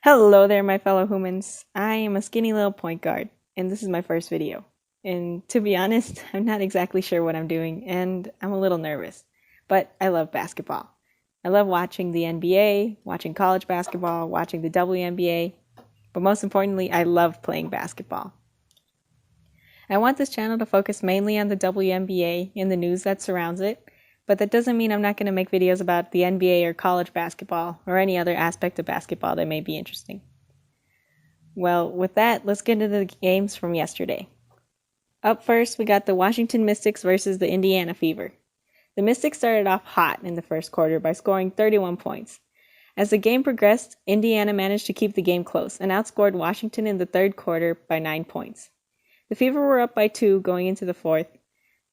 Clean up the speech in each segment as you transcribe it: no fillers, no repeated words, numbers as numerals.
Hello there, my fellow humans. I am a skinny little point guard, and this is my first video. And to be honest, I'm not exactly sure what I'm doing, and I'm a little nervous. But I love basketball. I love watching the NBA, watching college basketball, watching the WNBA, but most importantly, I love playing basketball. I want this channel to focus mainly on the WNBA and the news that surrounds it, but that doesn't mean I'm not going to make videos about the NBA or college basketball or any other aspect of basketball that may be interesting. Well, with that, let's get into the games from yesterday. Up first, we got the Washington Mystics versus the Indiana Fever. The Mystics started off hot in the first quarter by scoring 31 points. As the game progressed, Indiana managed to keep the game close and outscored Washington in the third quarter by 9 points. The Fever were up by 2 going into the fourth,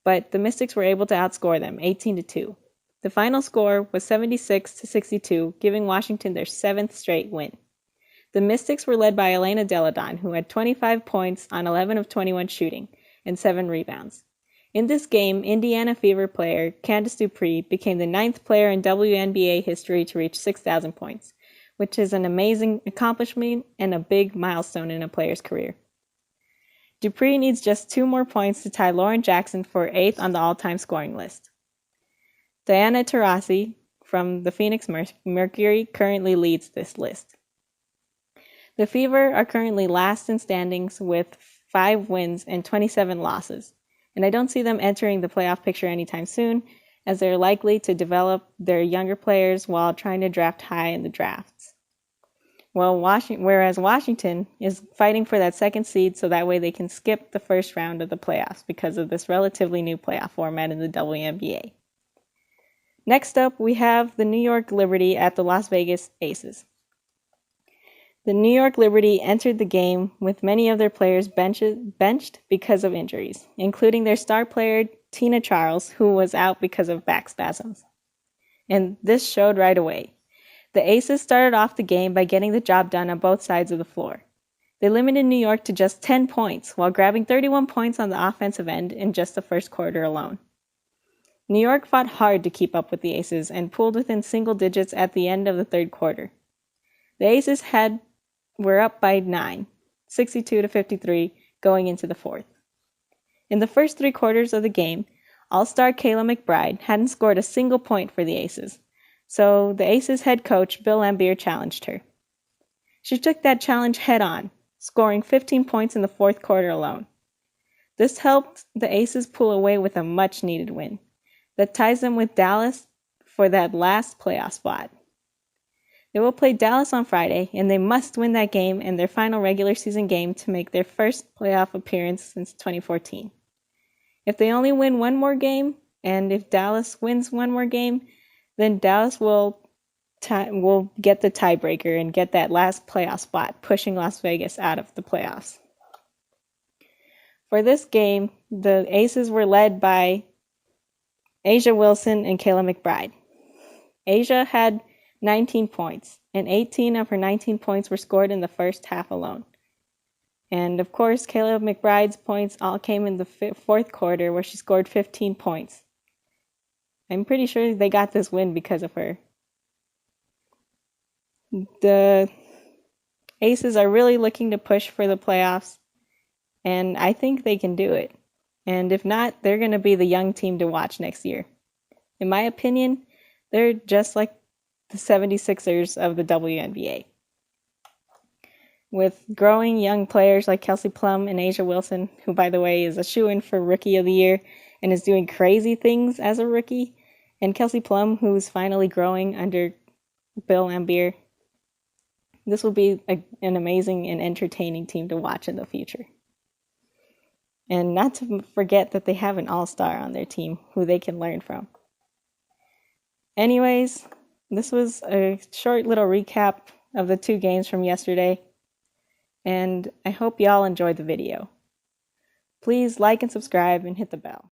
but the Mystics were able to outscore them 18-2. The final score was 76-62, giving Washington their 7th straight win. The Mystics were led by Elena Deladon, who had 25 points on 11 of 21 shooting and 7 rebounds. In this game, Indiana Fever player Candice Dupree became the 9th player in WNBA history to reach 6,000 points, which is an amazing accomplishment and a big milestone in a player's career. Dupree needs just 2 more points to tie Lauren Jackson for 8th on the all-time scoring list. Diana Taurasi from the Phoenix Mercury currently leads this list. The Fever are currently last in standings with 5 wins and 27 losses, and I don't see them entering the playoff picture anytime soon, as they're likely to develop their younger players while trying to draft high in the drafts. Whereas Washington is fighting for that second seed so that way they can skip the first round of the playoffs because of this relatively new playoff format in the WNBA. Next up, we have the New York Liberty at the Las Vegas Aces. The New York Liberty entered the game with many of their players benched because of injuries, including their star player Tina Charles, who was out because of back spasms. And this showed right away. The Aces started off the game by getting the job done on both sides of the floor. They limited New York to just 10 points, while grabbing 31 points on the offensive end in just the first quarter alone. New York fought hard to keep up with the Aces and pulled within single digits at the end of the third quarter. The Aces were up by 9, 62-53, going into the fourth. In the first 3 quarters of the game, All-Star Kayla McBride hadn't scored a single point for the Aces, so the Aces head coach Bill Laimbeer challenged her. She took that challenge head on, scoring 15 points in the fourth quarter alone. This helped the Aces pull away with a much-needed win that ties them with Dallas for that last playoff spot. They will play Dallas on Friday, and they must win that game and their final regular season game to make their first playoff appearance since 2014. If they only win one more game, and if Dallas wins one more game, then Dallas will get the tiebreaker and get that last playoff spot, pushing Las Vegas out of the playoffs. For this game, the Aces were led by A'ja Wilson and Kayla McBride. A'ja had 19 points, and 18 of her 19 points were scored in the first half alone. And of course, Kayla McBride's points all came in the fourth quarter, where she scored 15 points. I'm pretty sure they got this win because of her. The Aces are really looking to push for the playoffs, and I think they can do it. And if not, they're going to be the young team to watch next year. In my opinion, they're just like the 76ers of the WNBA. With growing young players like Kelsey Plum and A'ja Wilson, who, by the way, is a shoo-in for Rookie of the Year and is doing crazy things as a rookie, and Kelsey Plum, who's finally growing under Bill Laimbeer, this will be an amazing and entertaining team to watch in the future. And not to forget that they have an all-star on their team who they can learn from. Anyways, this was a short little recap of the 2 games from yesterday, and I hope y'all enjoyed the video. Please like and subscribe and hit the bell.